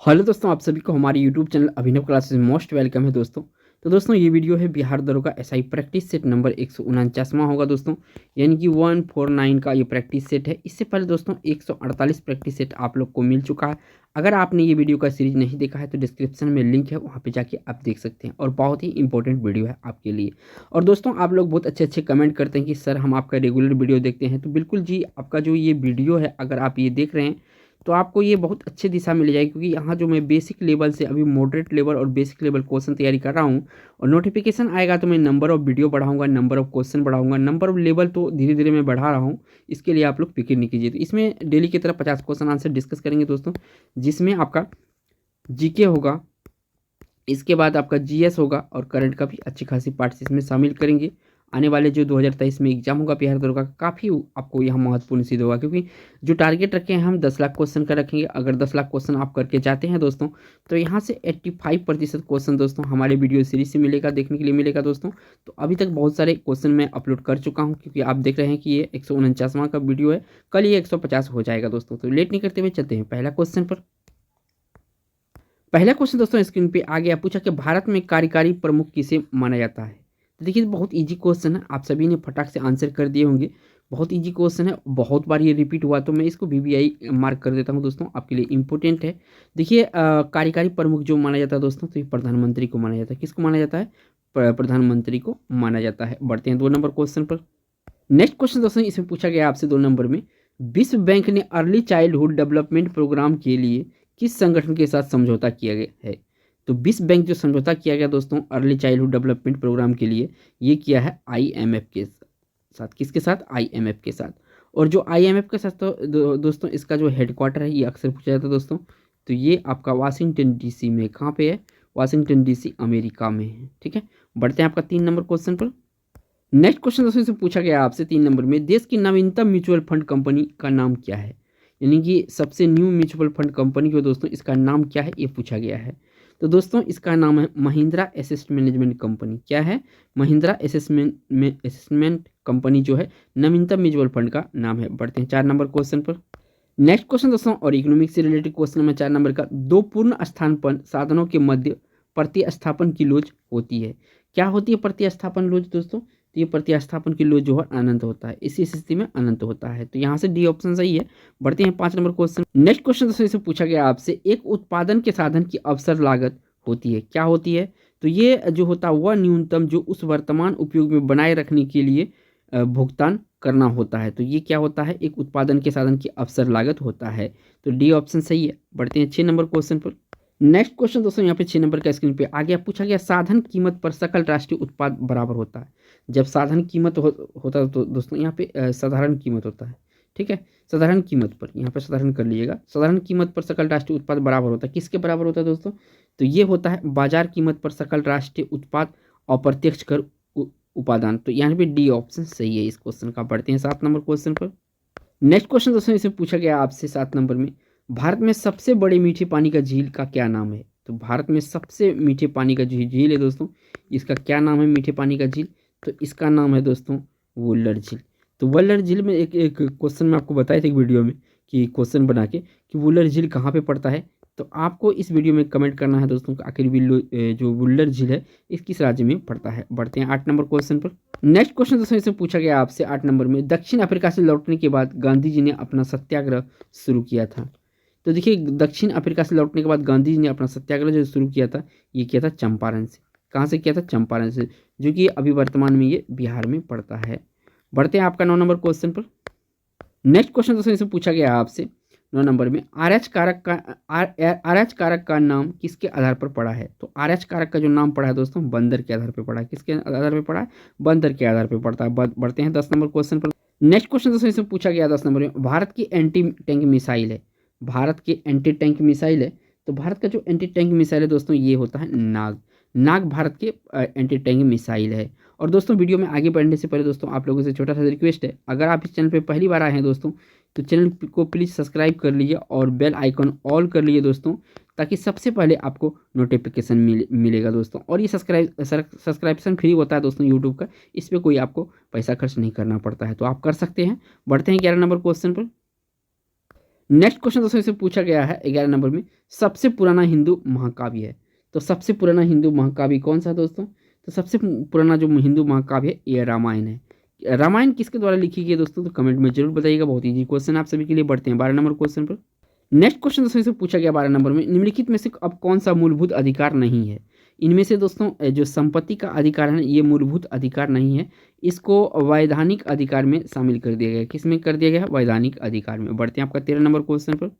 Hello दोस्तों, आप सभी को हमारे यूट्यूब चैनल अभिनव क्लासेस में मोस्ट वेलकम है दोस्तों। तो दोस्तों ये वीडियो है बिहार दरोगा एसआई प्रैक्टिस सेट नंबर 149वां होगा दोस्तों, यानी कि 149 का ये प्रैक्टिस सेट है। इससे पहले दोस्तों 148 प्रैक्टिस सेट आप लोग को मिल चुका है। अगर आपने ये वीडियो का सीरीज नहीं देखा है तो डिस्क्रिप्शन में लिंक है, वहाँ पे जाके आप देख सकते हैं और बहुत ही इंपॉर्टेंट वीडियो है आपके लिए। और दोस्तों आप लोग बहुत अच्छे अच्छे कमेंट करते हैं कि सर हम आपका रेगुलर वीडियो देखते हैं, तो बिल्कुल जी, आपका जो ये वीडियो है अगर आप ये देख रहे हैं तो आपको ये बहुत अच्छी दिशा मिल जाएगी, क्योंकि यहाँ जो मैं बेसिक लेवल से अभी मॉडरेट लेवल और बेसिक लेवल क्वेश्चन तैयारी कर रहा हूँ। और नोटिफिकेशन आएगा तो मैं नंबर ऑफ वीडियो बढ़ाऊंगा, नंबर ऑफ क्वेश्चन बढ़ाऊंगा, नंबर ऑफ लेवल तो धीरे धीरे मैं बढ़ा रहा हूँ। इसके लिए आप लोग फिक्र नहीं कीजिए। तो इसमें डेली की तरह 50 क्वेश्चन आंसर डिस्कस करेंगे दोस्तों, जिसमें आपका जीके होगा, इसके बाद आपका जीएस होगा और करंट का भी अच्छी खासी पार्ट्स इसमें शामिल करेंगे। आने वाले जो 2023 में एग्जाम होगा बिहार दरोगा का, काफ़ी आपको यहाँ महत्वपूर्ण सिद्ध होगा, क्योंकि जो टारगेट रखे हैं हम 10 लाख क्वेश्चन का रखेंगे। अगर 10 लाख क्वेश्चन आप करके जाते हैं दोस्तों, तो यहाँ से 85% क्वेश्चन दोस्तों हमारे वीडियो सीरीज से मिलेगा, देखने के लिए मिलेगा दोस्तों। तो अभी तक बहुत सारे क्वेश्चन मैं अपलोड कर चुका हूँ, क्योंकि आप देख रहे हैं कि ये 149वां का वीडियो है, कल ये 150 हो जाएगा दोस्तों। तो लेट नहीं करते हुए चलते हैं पहला क्वेश्चन पर। पहला क्वेश्चन दोस्तों स्क्रीन पे आ गया, पूछा कि भारत में कार्यकारी प्रमुख किसे माना जाता है। तो देखिए बहुत इजी क्वेश्चन है, आप सभी ने फटाक से आंसर कर दिए होंगे। बहुत इजी क्वेश्चन है, बहुत बार ये रिपीट हुआ तो मैं इसको वीवीआई मार्क कर देता हूँ दोस्तों, आपके लिए इंपॉर्टेंट है। देखिए कार्यकारी प्रमुख जो माना जाता है दोस्तों, तो ये प्रधानमंत्री को माना जाता है। किसको माना जाता है? प्रधानमंत्री को माना जाता है। बढ़ते हैं 2 नंबर क्वेश्चन पर। नेक्स्ट क्वेश्चन दोस्तों इसमें पूछा गया आपसे 2 नंबर में, विश्व बैंक ने अर्ली चाइल्डहुड डेवलपमेंट प्रोग्राम के लिए किस संगठन के साथ समझौता किया गया है। तो विश्व बैंक जो समझौता किया गया दोस्तों अर्ली चाइल्डहुड डेवलपमेंट प्रोग्राम के लिए, ये किया है आईएमएफ के साथ। किसके साथ? आईएमएफ के साथ। और जो आईएमएफ के साथ तो दोस्तों इसका जो हेडक्वार्टर है, ये अक्सर पूछा जाता है दोस्तों, तो ये आपका वाशिंगटन डीसी में। कहाँ पे है? वाशिंगटन डीसी अमेरिका में है। ठीक है, बढ़ते हैं आपका 3 नंबर क्वेश्चन पर। नेक्स्ट क्वेश्चन दोस्तों से पूछा गया आपसे 3 नंबर में, देश की नवीनतम म्यूचुअल फंड कंपनी का नाम क्या है। यानी कि सबसे न्यू म्यूचुअल फंड कंपनी जो दोस्तों इसका नाम क्या है, ये पूछा गया है। तो दोस्तों इसका नाम है महिंद्रा एसेट मैनेजमेंट कंपनी। क्या है? महिंद्रा एसेसमेंट कंपनी जो है नवीनतम म्यूचुअल फंड का नाम है। बढ़ते हैं 4 नंबर क्वेश्चन पर। नेक्स्ट क्वेश्चन दोस्तों और इकोनॉमिक्स से रिलेटेड क्वेश्चन में 4 नंबर का, दो पूर्ण स्थानापन्न साधनों के मध्य प्रतिस्थापन की लोच होती है। क्या होती है प्रतिस्थापन लोच दोस्तों? तो ये प्रतिस्थापन की लोच जो है अनंत होता है, इसी स्थिति में अनंत होता है। तो यहाँ से डी ऑप्शन सही है। बढ़ते हैं 5 नंबर क्वेश्चन। नेक्स्ट क्वेश्चन दोस्तों इससे पूछा गया आपसे, एक उत्पादन के साधन की अवसर लागत होती है। क्या होती है? तो ये जो होता है वह न्यूनतम जो उस वर्तमान उपयोग में बनाए रखने के लिए भुगतान करना होता है। तो ये क्या होता है? एक उत्पादन के साधन की अवसर लागत होता है। तो डी ऑप्शन सही है। बढ़ते हैं 6 नंबर क्वेश्चन पर। नेक्स्ट क्वेश्चन दोस्तों यहाँ पे 6 नंबर का स्क्रीन पे आ गया, पूछा गया साधन कीमत पर सकल राष्ट्रीय उत्पाद बराबर होता है। जब साधन कीमत होता है तो दोस्तों यहाँ पे साधारण कीमत होता है। ठीक है, साधारण कीमत पर, यहाँ पे साधारण कर लीजिएगा, साधारण कीमत पर सकल राष्ट्रीय उत्पाद बराबर होता है। किसके बराबर होता है दोस्तों? तो ये होता है बाजार कीमत पर सकल राष्ट्रीय उत्पाद अप्रत्यक्ष कर उपादान। तो यहाँ पे डी ऑप्शन सही है इस क्वेश्चन का। बढ़ते हैं 7 नंबर क्वेश्चन पर। नेक्स्ट क्वेश्चन दोस्तों इसे पूछा गया आपसे 7 नंबर में, भारत में सबसे बड़े मीठे पानी का झील का क्या नाम है। तो भारत में सबसे मीठे पानी का झील है दोस्तों, इसका क्या नाम है मीठे पानी का झील? तो इसका नाम है दोस्तों वुल्लर झील। तो वुल्लर झील में एक क्वेश्चन में आपको बताए थे एक वीडियो में कि क्वेश्चन बना के कि वुल्लर झील कहाँ पे पड़ता है। तो आपको इस वीडियो में कमेंट करना है दोस्तों कि आखिर जो वुल्लर झील है इस किस राज्य में पड़ता है। बढ़ते हैं 8 नंबर क्वेश्चन पर। नेक्स्ट क्वेश्चन दोस्तों इससे पूछा गया आपसे 8 नंबर में, दक्षिण अफ्रीका से लौटने के बाद गांधी जी ने अपना सत्याग्रह शुरू किया था। तो देखिए दक्षिण अफ्रीका से लौटने के बाद गांधी जी ने अपना सत्याग्रह जो शुरू किया था, ये किया था चंपारण से। कहाँ से किया था? चंपारण से, जो कि अभी वर्तमान में ये बिहार में पड़ता है। बढ़ते हैं आपका 9 नंबर क्वेश्चन पर। नेक्स्ट क्वेश्चन दोस्तों इसमें पूछा गया आपसे 9 नंबर में, आर एच कारक का नाम किसके आधार पर पड़ा है। तो आर एच कारक का जो नाम पड़ा है दोस्तों बंदर के आधार पर पड़ा है। किसके आधार पर पड़ा है? बंदर के आधार पर पड़ता है। बढ़ते हैं 10 नंबर क्वेश्चन पर। नेक्स्ट क्वेश्चन दोस्तों इसमें पूछा गया 10 नंबर में, भारत की एंटी टैंक मिसाइल है। भारत की एंटी टैंक मिसाइल है, तो भारत का जो एंटी टैंक मिसाइल है दोस्तों ये होता है नाग। नाग भारत के एंटी टैंक मिसाइल है। और दोस्तों वीडियो में आगे बढ़ने से पहले दोस्तों आप लोगों से छोटा सा रिक्वेस्ट है, अगर आप इस चैनल पे पहली बार आए हैं दोस्तों तो चैनल को प्लीज़ सब्सक्राइब कर लीजिए और बेल आइकन ऑल कर लीजिए दोस्तों, ताकि सबसे पहले आपको नोटिफिकेशन मिलेगा दोस्तों। और ये सब्सक्रिप्शन फ्री होता है दोस्तों यूट्यूब का, इस पर कोई आपको पैसा खर्च नहीं करना पड़ता है, तो आप कर सकते हैं। बढ़ते हैं 11 नंबर क्वेश्चन पर। नेक्स्ट क्वेश्चन दोस्तों इससे पूछा गया है 11 नंबर में, सबसे पुराना हिंदू महाकाव्य है। तो सबसे पुराना हिंदू महाकाव्य कौन सा दोस्तों? तो सबसे पुराना जो हिंदू महाकाव्य है ये रामायण है। रामायण किसके द्वारा लिखी गई है दोस्तों? तो कमेंट में जरूर बताइएगा। बहुत ईजी क्वेश्चन आप सभी के लिए। बढ़ते हैं 12 नंबर क्वेश्चन पर। नेक्स्ट क्वेश्चन दोस्तों इससे पूछा गया 12 नंबर में, निम्नलिखित में से अब कौन सा मूलभूत अधिकार नहीं है? इनमें से दोस्तों जो संपत्ति का अधिकार है ये मूलभूत अधिकार नहीं है, इसको वैधानिक अधिकार में शामिल कर दिया गया। किस में कर दिया गया? वैधानिक अधिकार में। बढ़ते हैं आपका 13 नंबर क्वेश्चन पर।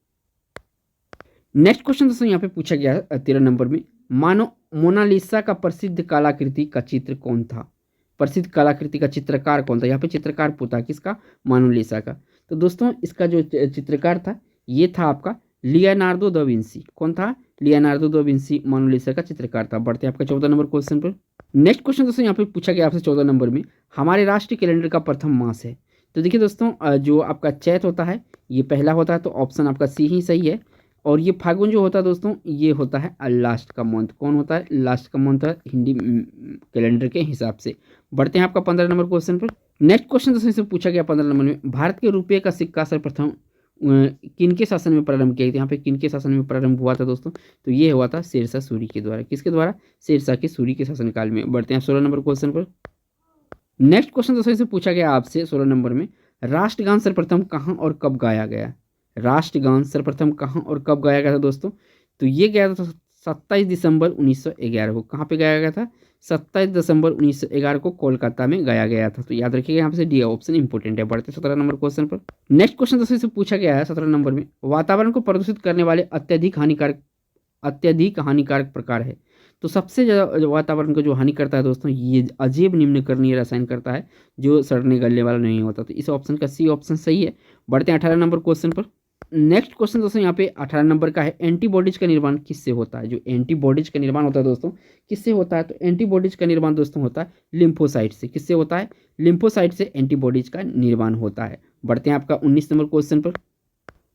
नेक्स्ट क्वेश्चन दोस्तों यहाँ पे पूछा गया है 13 नंबर में, मानो मोनालिसा का प्रसिद्ध कलाकृति का चित्र कौन था? प्रसिद्ध कलाकृति का चित्रकार कौन था? यहाँ पे चित्रकार पूछा किसका? मोनालिसा का। तो दोस्तों इसका जो चित्रकार था ये था आपका लियोनार्डो दा विंसी। कौन था? लियोनार्डो दा विंसी मोनालिसा का चित्रकार था। बढ़ते हैं आपका 14 नंबर क्वेश्चन पर। नेक्स्ट क्वेश्चन दोस्तों यहाँ पे पूछा गया आपसे 14 नंबर में, हमारे राष्ट्रीय कैलेंडर का प्रथम मास है। तो देखिए दोस्तों जो आपका चैत होता है ये पहला होता है, तो ऑप्शन आपका सी ही सही है। और ये फागुन जो होता है दोस्तों ये होता है लास्ट का मंथ। कौन होता है? लास्ट का मंथ है हिंदी कैलेंडर के हिसाब से। बढ़ते हैं आपका 15 नंबर क्वेश्चन पर। नेक्स्ट क्वेश्चन दोस्तों इससे पूछा गया 15 नंबर में, भारत के रुपये का सिक्का सर्वप्रथम किनके शासन में प्रारंभ किया गया? यहाँ पे किनके शासन में प्रारंभ हुआ था दोस्तों? तो ये हुआ था शेरशाह सूरी के द्वारा। किसके द्वारा? शेरशाह के सूरी के शासनकाल में। बढ़ते हैं 16 नंबर क्वेश्चन पर। नेक्स्ट क्वेश्चन दोस्तों इससे पूछा गया आपसे 16 नंबर में, राष्ट्रगान सर्वप्रथम कहाँ और कब गाया गया? राष्ट्रगान सर्वप्रथम कहाँ और कब गाया गया था दोस्तों? तो ये गया था 27 दिसंबर 1911 को। कहाँ पे गाया गया था? 27 दिसंबर 1911 को कोलकाता में गाया गया था। तो याद रखिएगा यहाँ पे डी ऑप्शन इंपॉर्टेंट है। बढ़ते 17 नंबर क्वेश्चन पर। नेक्स्ट क्वेश्चन दोस्तों से पूछा गया है 17 नंबर में, वातावरण को प्रदूषित करने वाले अत्यधिक हानिकारक प्रकार है। तो सबसे ज़्यादा वातावरण को जो हानि करता है दोस्तों ये अजीब निम्नकरणीय रसायन करता है जो सड़ने गलने वाला नहीं होता। तो इस ऑप्शन का सी ऑप्शन सही है। बढ़ते हैं 18 नंबर क्वेश्चन पर। नेक्स्ट क्वेश्चन दोस्तों यहाँ पे 18 नंबर का है, एंटीबॉडीज का निर्माण किससे होता है? जो एंटीबॉडीज का निर्माण होता है दोस्तों किससे होता है? तो एंटीबॉडीज का निर्माण दोस्तों होता है लिम्फोसाइट से। किससे होता है? लिम्फोसाइट से एंटीबॉडीज का निर्माण होता है। बढ़ते हैं आपका 19 नंबर क्वेश्चन पर।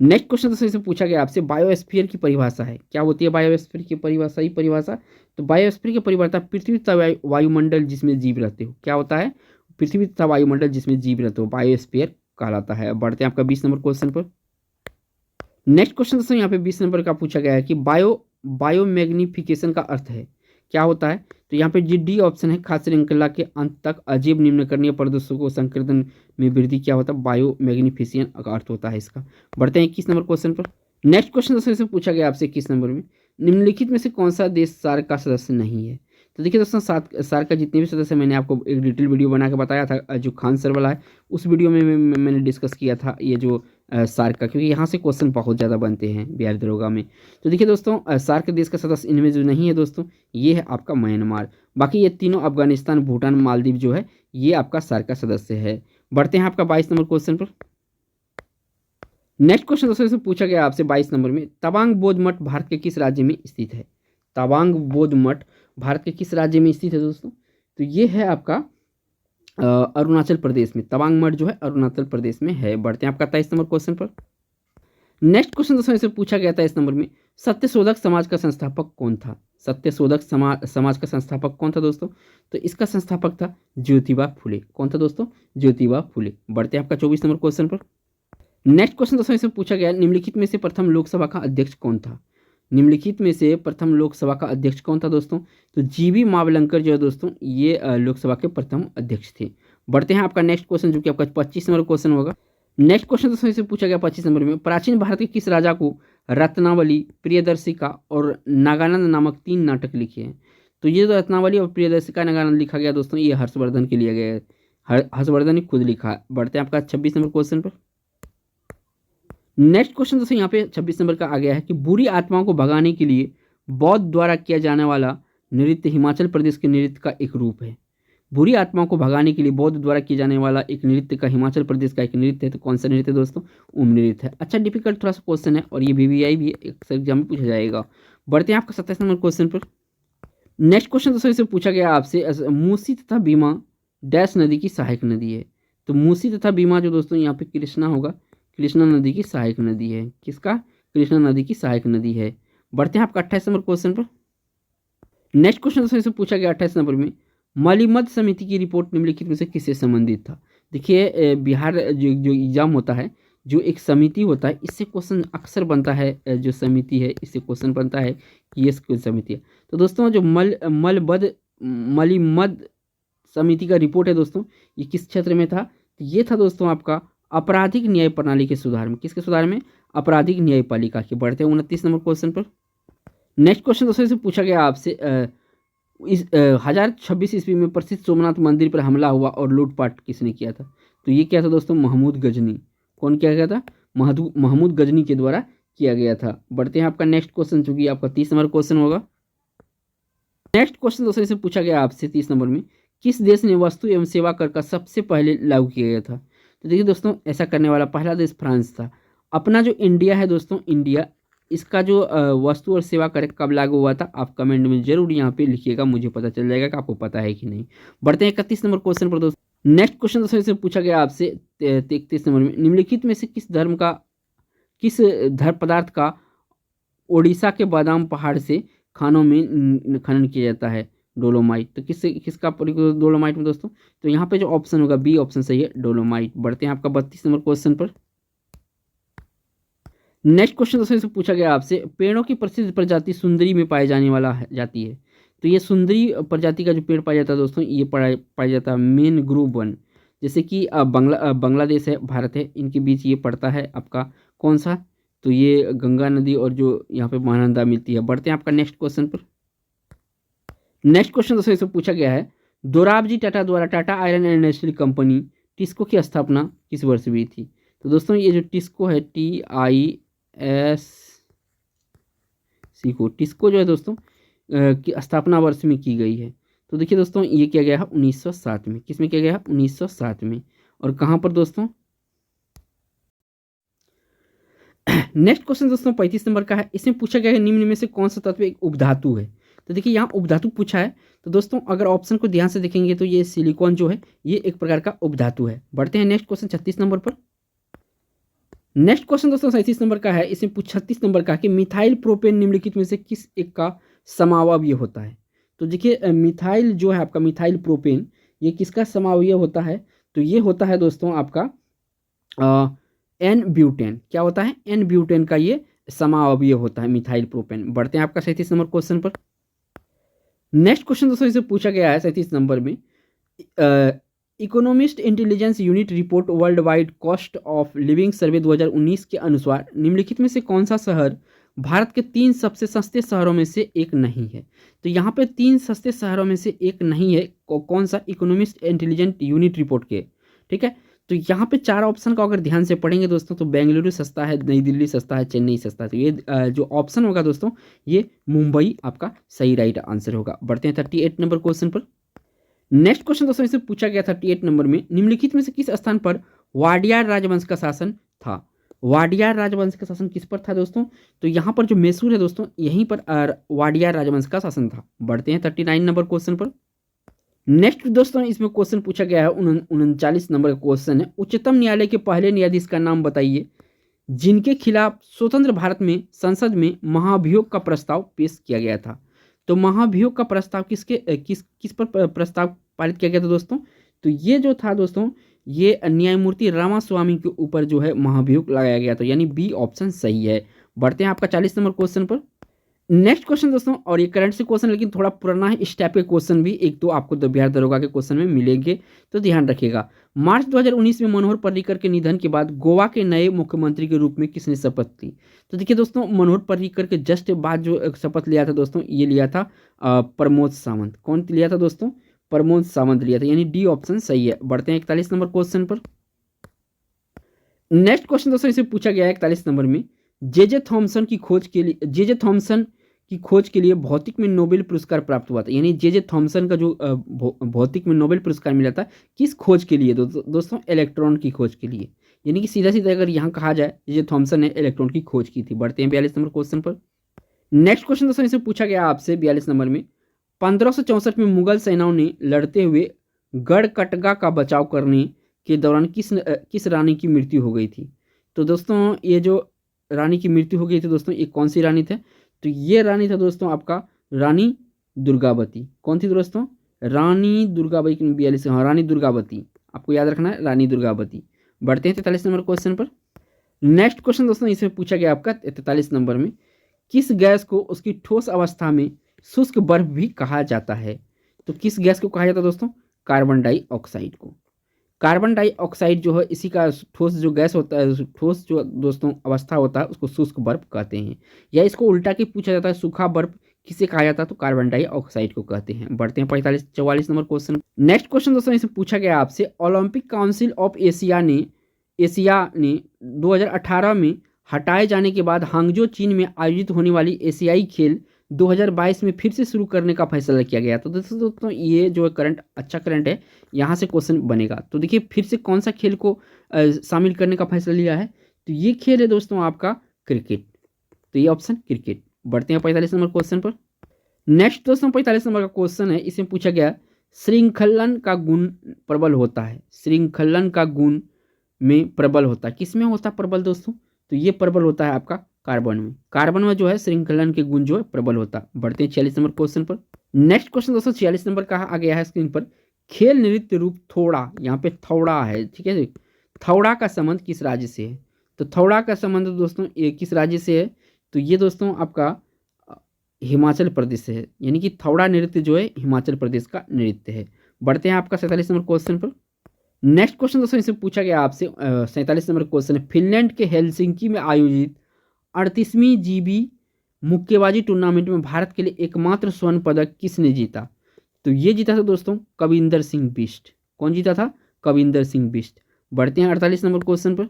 नेक्स्ट क्वेश्चन दोस्तों इससे पूछा गया आपसे, बायोस्फीयर की परिभाषा है। क्या होती है बायोस्फीयर की परिभाषा? ही परिभाषा तो बायोस्फीयर की परिभाषा पृथ्वी तथा वायुमंडल जिसमें जीव रहते हो। क्या होता है? पृथ्वी तथा वायुमंडल जिसमें जीव रहते हो बायोस्फीयर कहलाता है। बढ़ते हैं आपका 20 नंबर क्वेश्चन पर। नेक्स्ट क्वेश्चन दोस्तों यहाँ पे 20 नंबर का पूछा गया है कि बायोमैग्निफिकेशन का अर्थ है क्या होता है? तो यहाँ पे जी डी ऑप्शन है, खाद्य श्रृंखला के अंत तक अजीब निम्नकरणीय प्रदूषकों संकीर्तन में वृद्धि। क्या होता है? बायोमैग्निफिकेशन का अर्थ होता है इसका। बढ़ते हैं 21 नंबर क्वेश्चन पर। नेक्स्ट क्वेश्चन दोस्तों से पूछा गया आपसे 21 नंबर में, निम्नलिखित में से कौन सा देश सार्क का सदस्य नहीं है? तो देखिए दोस्तों सार्क का जितने भी सदस्य मैंने आपको एक डिटेल वीडियो बना के बताया था, जो खान सर वाला है उस वीडियो में मैंने डिस्कस किया था ये जो सार्क का, क्योंकि यहाँ से क्वेश्चन बहुत ज़्यादा बनते हैं बिहार दरोगा में। तो देखिए दोस्तों सार्क देश का सदस्य इनमें जो नहीं है दोस्तों ये है आपका म्यांमार। बाकी ये तीनों अफगानिस्तान, भूटान, मालदीव जो है ये आपका सार्क का सदस्य है। बढ़ते हैं आपका 22 नंबर क्वेश्चन पर। नेक्स्ट क्वेश्चन दोस्तों पूछा गया आपसे 22 नंबर में, तवांग बौद्ध मठ भारत के किस राज्य में स्थित है? तवांग बौद्ध मठ भारत के किस राज्य में स्थित है दोस्तों? तो ये है आपका अरुणाचल प्रदेश में। तवांग मठ जो है अरुणाचल प्रदेश में है। बढ़ते हैं आपका 23 नंबर क्वेश्चन पर। नेक्स्ट क्वेश्चन दोस्तों इससे पूछा गया था इस नंबर में, सत्यशोधक समाज का संस्थापक कौन था? सत्यशोधक समाज का संस्थापक कौन था दोस्तों? तो इसका संस्थापक था ज्योतिबा फुले। कौन था दोस्तों? ज्योतिबा फुले। बढ़ते हैं आपका 24 नंबर क्वेश्चन पर। नेक्स्ट क्वेश्चन दोस्तों इसमें पूछा गया, निम्नलिखित में से प्रथम लोकसभा का अध्यक्ष कौन था? निम्नलिखित में से प्रथम लोकसभा का अध्यक्ष कौन था दोस्तों? तो जीवी मावलंकर जो है दोस्तों ये लोकसभा के प्रथम अध्यक्ष थे। बढ़ते हैं आपका नेक्स्ट क्वेश्चन जो कि आपका 25 नंबर क्वेश्चन होगा। नेक्स्ट क्वेश्चन दोस्तों इससे पूछा गया 25 नंबर में, प्राचीन भारत के किस राजा को रत्नावली, प्रियदर्शिका और नागानंद नामक 3 नाटक लिखे हैं? तो ये जो रत्नावली और प्रियदर्शिका नागानंद लिखा गया दोस्तों ये हर्षवर्धन के लिए गया है। हर्षवर्धन ने खुद लिखा। बढ़ते हैं आपका 26 नंबर क्वेश्चन पर। नेक्स्ट क्वेश्चन दोस्तों यहाँ पे 26 नंबर का आ गया है कि बुरी आत्माओं को भगाने के लिए बौद्ध द्वारा किया जाने वाला नृत्य हिमाचल प्रदेश के नृत्य का एक रूप है। बुरी आत्माओं को भगाने के लिए बौद्ध द्वारा किया जाने वाला एक नृत्य का हिमाचल प्रदेश का एक नृत्य है। तो कौन सा नृत्य दोस्तों? ओम नृत्य है। अच्छा डिफिकल्ट थोड़ा सा क्वेश्चन है और ये VVI भी अक्सर एग्जाम में पूछा जाएगा। बढ़ते हैं आपका 27 नंबर क्वेश्चन पर। नेक्स्ट क्वेश्चन दोस्तों इससे पूछा गया आपसे, मूसी तथा भीमा डैश नदी की सहायक नदी है। तो मूसी तथा भीमा जो दोस्तों यहाँ पे कृष्णा होगा, कृष्णा नदी की सहायक नदी है। किसका? कृष्णा नदी की सहायक नदी है। बढ़ते हैं आपका 28 नंबर क्वेश्चन पर। नेक्स्ट क्वेश्चन दोस्तों इससे पूछा गया 28 नंबर में, मलिमद समिति की रिपोर्ट निम्नलिखित में से किससे संबंधित था? देखिए बिहार जो एग्जाम होता है जो एक समिति होता है, इससे क्वेश्चन अक्सर बनता है। जो समिति है इससे क्वेश्चन बनता है कि ये कौन समिति है। तो दोस्तों जो मलिमद समिति का रिपोर्ट है दोस्तों, ये किस क्षेत्र में था? तो ये था दोस्तों आपका आपराधिक न्याय प्रणाली के सुधार में। किसके सुधार में? आपराधिक न्यायपालिका के। बढ़ते हैं 29 नंबर क्वेश्चन पर। नेक्स्ट क्वेश्चन दोस्तों इसे पूछा गया आपसे, इस 1026 ईस्वी में प्रसिद्ध सोमनाथ मंदिर पर हमला हुआ और लूटपाट किसने किया था? तो ये क्या था दोस्तों? महमूद गजनी। कौन किया गया था? महमूद गजनी के द्वारा किया गया था। बढ़ते हैं आपका नेक्स्ट क्वेश्चन, चूंकि आपका 30 नंबर क्वेश्चन होगा। नेक्स्ट क्वेश्चन दोस्तों इसे पूछा गया आपसे 30 नंबर में, किस देश ने वस्तु एवं सेवा कर का सबसे पहले लागू किया गया था? तो देखिए दोस्तों, ऐसा करने वाला पहला देश फ्रांस था। अपना जो इंडिया है दोस्तों, इंडिया, इसका जो वस्तु और सेवा कर कब लागू हुआ था? आप कमेंट में जरूर यहाँ पे लिखिएगा, मुझे पता चल जाएगा कि आपको पता है कि नहीं। बढ़ते हैं 31 नंबर क्वेश्चन पर दोस्तों। नेक्स्ट क्वेश्चन दोस्तों इसे पूछा गया आपसे 33 नंबर में, निम्नलिखित में से किस धर्म पदार्थ का ओडिशा के बादाम पहाड़ से खानों में खनन किया जाता है? डोलोमाइट। तो किसका प्रयोग डोलोमाइट में दोस्तों? तो यहाँ पे जो ऑप्शन होगा बी ऑप्शन सही है, डोलोमाइट। बढ़ते हैं आपका 32 नंबर क्वेश्चन पर। नेक्स्ट क्वेश्चन दोस्तों इसे पूछा गया आपसे, पेड़ों की प्रसिद्ध प्रजाति सुंदरी में पाए जाने वाला जाती है। तो ये सुंदरी प्रजाति का जो पेड़ पाया जाता है दोस्तों, ये पाया जाता है मैनग्रोव वन। जैसे कि बांग्लादेश है, भारत है, इनके बीच ये पड़ता है आपका कौन सा? तो ये गंगा नदी और जो यहाँ पे महानंदा मिलती है। बढ़ते हैं आपका नेक्स्ट क्वेश्चन पर। नेक्स्ट क्वेश्चन दोस्तों इसे पूछा गया है, दोराबजी टाटा द्वारा Tata iron and industrial company TISCO की स्थापना किस वर्ष हुई थी? तो दोस्तों ये जो टिस्को है, टिस्को जो है दोस्तों की स्थापना वर्ष में की गई है। तो देखिए दोस्तों, ये किया गया है 1907 में। किस में किया गया है? 1907 में। और कहाँ पर दोस्तों? नेक्स्ट क्वेश्चन दोस्तों 35 नंबर का है। इसमें पूछा गया है निम्न में से कौन सा तत्व एक उपधातु है? तो देखिए यहाँ उपधातु पूछा है। तो दोस्तों अगर ऑप्शन को ध्यान से देखेंगे तो ये सिलिकॉन जो है ये एक प्रकार का उपधातु है। बढ़ते हैं नेक्स्ट क्वेश्चन 36 नंबर पर। नेक्स्ट क्वेश्चन दोस्तों 37 नंबर का है। इसमें 36 नंबर का कि मिथाइल प्रोपेन निम्नलिखित में से किस एक का समावयव होता है? तो देखिए मिथाइल जो है आपका, मिथाइल प्रोपेन, ये किसका समावयव होता है? तो ये होता है दोस्तों आपका एन ब्यूटेन। क्या होता है? एन ब्यूटेन का ये समावयव होता है मिथाइल प्रोपेन। बढ़ते हैं आपका 37 नंबर क्वेश्चन पर। नेक्स्ट क्वेश्चन दोस्तों इसे पूछा गया है 37 नंबर में, economist intelligence unit report world wide cost of living survey 2019 के अनुसार निम्नलिखित में से कौन सा शहर भारत के 3 सबसे सस्ते शहरों में से एक नहीं है? तो यहाँ पे 3 सस्ते शहरों में से एक नहीं है। कौन सा? इकोनॉमिस्ट इंटेलिजेंट यूनिट रिपोर्ट के। ठीक है, तो यहाँ पे 4 ऑप्शन का अगर ध्यान से पढ़ेंगे दोस्तों, तो बेंगलुरु सस्ता है, नई दिल्ली सस्ता है, चेन्नई सस्ता है। तो ये जो ऑप्शन होगा दोस्तों, ये मुंबई आपका सही राइट आंसर होगा। बढ़ते हैं 38 नंबर क्वेश्चन पर। नेक्स्ट क्वेश्चन दोस्तों इसे पूछा गया 38 नंबर में, निम्नलिखित में से किस स्थान पर वाडियार राजवंश का शासन था? वाडियार राजवंश का शासन किस पर था दोस्तों? तो यहाँ पर जो मैसूर है दोस्तों, यहीं पर वाडियार राजवंश का शासन था। बढ़ते हैं 39 नंबर क्वेश्चन पर। नेक्स्ट दोस्तों इसमें क्वेश्चन पूछा गया है 39 नंबर का क्वेश्चन है, उच्चतम न्यायालय के पहले न्यायाधीश का नाम बताइए जिनके खिलाफ स्वतंत्र भारत में संसद में महाभियोग का प्रस्ताव पेश किया गया था। तो महाभियोग का प्रस्ताव किस पर प्रस्ताव पारित किया गया था दोस्तों? तो ये जो था दोस्तों, ये न्यायमूर्ति रामास्वामी के ऊपर जो है महाभियोग लगाया गया था, यानी बी ऑप्शन सही है। बढ़ते हैं आपका 40 नंबर क्वेश्चन पर। नेक्स्ट क्वेश्चन दोस्तों, और ये करंट से क्वेश्चन लेकिन थोड़ा पुराना है, इस टाइप के क्वेश्चन भी एक तो आपको बिहार दरोगा के क्वेश्चन में मिलेंगे, तो ध्यान रखिएगा। मार्च 2019 में मनोहर पर्रिकर के निधन के बाद गोवा के नए मुख्यमंत्री के रूप में किसने शपथ ली? तो देखिए दोस्तों, मनोहर पर्रिकर के जस्ट बाद जो शपथ लिया था दोस्तों, ये लिया था प्रमोद सावंत। कौन लिया था दोस्तों? प्रमोद सावंत लिया था, यानी डी ऑप्शन सही है। बढ़ते हैं 41 नंबर क्वेश्चन पर। नेक्स्ट क्वेश्चन दोस्तों इसे पूछा गया है 41 नंबर में, जे थॉमसन की खोज के लिए भौतिक में नोबेल पुरस्कार प्राप्त हुआ था। यानी जे थॉमसन का जो भौतिक में नोबेल पुरस्कार मिला था किस खोज के लिए? दोस्तों इलेक्ट्रॉन की खोज के लिए। यानी कि सीधा सीधा अगर यहाँ कहा जाए, जे थॉमसन ने इलेक्ट्रॉन की खोज की थी। बढ़ते हैं 42 नंबर क्वेश्चन पर। नेक्स्ट क्वेश्चन दोस्तों इसे पूछा गया आपसे 42 नंबर में, 1564 में मुगल सेनाओं ने लड़ते हुए गढ़कटगा का बचाव करने के दौरान किस रानी की मृत्यु हो गई थी? तो दोस्तों ये जो रानी की मृत्यु हो गई थी दोस्तों, ये कौन सी रानी थे? तो ये रानी था दोस्तों आपका रानी दुर्गावती। कौन थी दोस्तों? रानी दुर्गावती। 42, हाँ, रानी दुर्गावती, आपको याद रखना है, रानी दुर्गावती। बढ़ते हैं 43 नंबर क्वेश्चन पर। नेक्स्ट क्वेश्चन दोस्तों इसमें पूछा गया आपका 43 नंबर में, किस गैस को उसकी ठोस अवस्था में शुष्क बर्फ भी कहा जाता है? तो किस गैस को कहा जाता है दोस्तों? कार्बन डाइऑक्साइड को। कार्बन डाइऑक्साइड जो है इसी का ठोस जो गैस होता है, ठोस जो दोस्तों अवस्था होता है उसको शुष्क बर्फ कहते हैं। या इसको उल्टा के पूछा जाता है, सूखा बर्फ किसे कहा जाता है? तो कार्बन डाइऑक्साइड को कहते हैं। बढ़ते हैं 44 नंबर क्वेश्चन। नेक्स्ट क्वेश्चन दोस्तों इसमें पूछा गया आपसे, ओलंपिक काउंसिल ऑफ एशिया ने 2018 में हटाए जाने के बाद हांगजो चीन में आयोजित होने वाली एशियाई खेल 2022 में फिर से शुरू करने का फैसला किया गया। तो दोस्तों ये जो करंट अच्छा करंट है, यहाँ से क्वेश्चन बनेगा। तो देखिए फिर से कौन सा खेल को शामिल करने का फैसला लिया है? तो ये खेल है दोस्तों आपका क्रिकेट। तो ये ऑप्शन क्रिकेट। बढ़ते हैं 45 नंबर क्वेश्चन पर। नेक्स्ट दोस्तों 45 नंबर का क्वेश्चन है, इसमें पूछा गया श्रृंखलन का गुण प्रबल होता है। श्रृंखलन का गुण में प्रबल होता है, किस में होता है प्रबल दोस्तों? तो ये प्रबल होता है आपका कार्बन में। कार्बन में जो है श्रृंखलन के गुण जो है प्रबल होता है। बढ़ते हैं 46 नंबर क्वेश्चन पर। नेक्स्ट क्वेश्चन दोस्तों 46 नंबर का आ गया है स्क्रीन पर, खेल नृत्य रूप थोड़ा, यहाँ पे थौड़ा है, ठीक है। थौड़ा का संबंध किस राज्य से है? तो थौड़ा का संबंध दोस्तों ये किस राज्य से है? तो ये दोस्तों आपका हिमाचल प्रदेश से है, यानी कि थौड़ा नृत्य जो है हिमाचल प्रदेश का नृत्य है। बढ़ते हैं आपका 47 नंबर क्वेश्चन पर। नेक्स्ट क्वेश्चन दोस्तों इसमें पूछा गया आपसे 47 नंबर क्वेश्चन है, फिनलैंड के हेलसिंकी में आयोजित 38वीं जीबी मुक्केबाजी टूर्नामेंट में भारत के लिए एकमात्र स्वर्ण पदक किसने जीता? तो ये जीता था दोस्तों कविंदर सिंह बिष्ट। कौन जीता था? कविंदर सिंह बिष्ट। बढ़ते हैं 48 नंबर क्वेश्चन पर।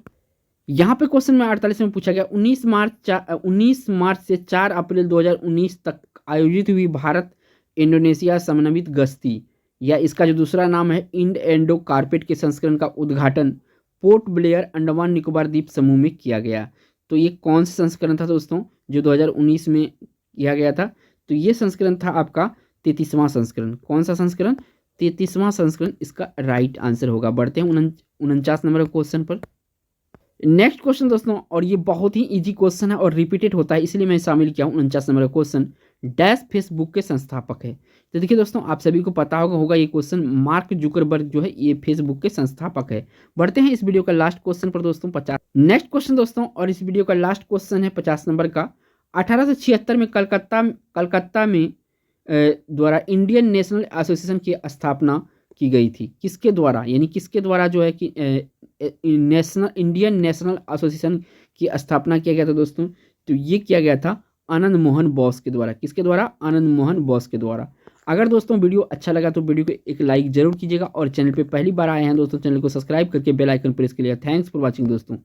यहाँ पे क्वेश्चन में 48 में पूछा गया 19 मार्च से 4 अप्रैल 2019 तक आयोजित हुई भारत इंडोनेशिया समन्वित गश्ती, या इसका जो दूसरा नाम है इंड एंडो कारपेट के संस्करण का उद्घाटन पोर्ट ब्लेयर अंडमान निकोबार द्वीप समूह में किया गया। तो ये कौन सा संस्करण था दोस्तों जो 2019 में किया गया था? तो ये संस्करण था आपका 33वां संस्करण। कौन सा संस्करण? 33वां संस्करण इसका राइट आंसर होगा। बढ़ते हैं 49 नंबर क्वेश्चन पर। नेक्स्ट क्वेश्चन दोस्तों, और ये बहुत ही इजी क्वेश्चन है और रिपीटेड होता है, इसलिए मैं शामिल किया हूँ 49 नंबर क्वेश्चन। डैश फेसबुक के संस्थापक है। तो देखिए दोस्तों आप सभी को पता होगा ये क्वेश्चन, मार्क जुकरबर्ग जो है ये फेसबुक के संस्थापक है। बढ़ते हैं इस वीडियो का लास्ट क्वेश्चन पर दोस्तों 50। नेक्स्ट क्वेश्चन दोस्तों, और इस वीडियो का लास्ट क्वेश्चन है 50 नंबर का। 1876 में कलकत्ता में द्वारा इंडियन नेशनल एसोसिएशन की स्थापना की गई थी। किसके द्वारा? यानी किसके द्वारा जो है कि इंडियन नेशनल एसोसिएशन की स्थापना किया गया था दोस्तों? तो ये किया गया था आनंद मोहन बोस के द्वारा। किसके द्वारा? आनंद मोहन बोस के द्वारा। अगर दोस्तों वीडियो अच्छा लगा तो वीडियो को एक लाइक जरूर कीजिएगा, और चैनल पे पहली बार आए हैं दोस्तों चैनल को सब्सक्राइब करके बेल आइकन प्रेस कीजिएगा। थैंक्स फॉर वॉचिंग दोस्तों।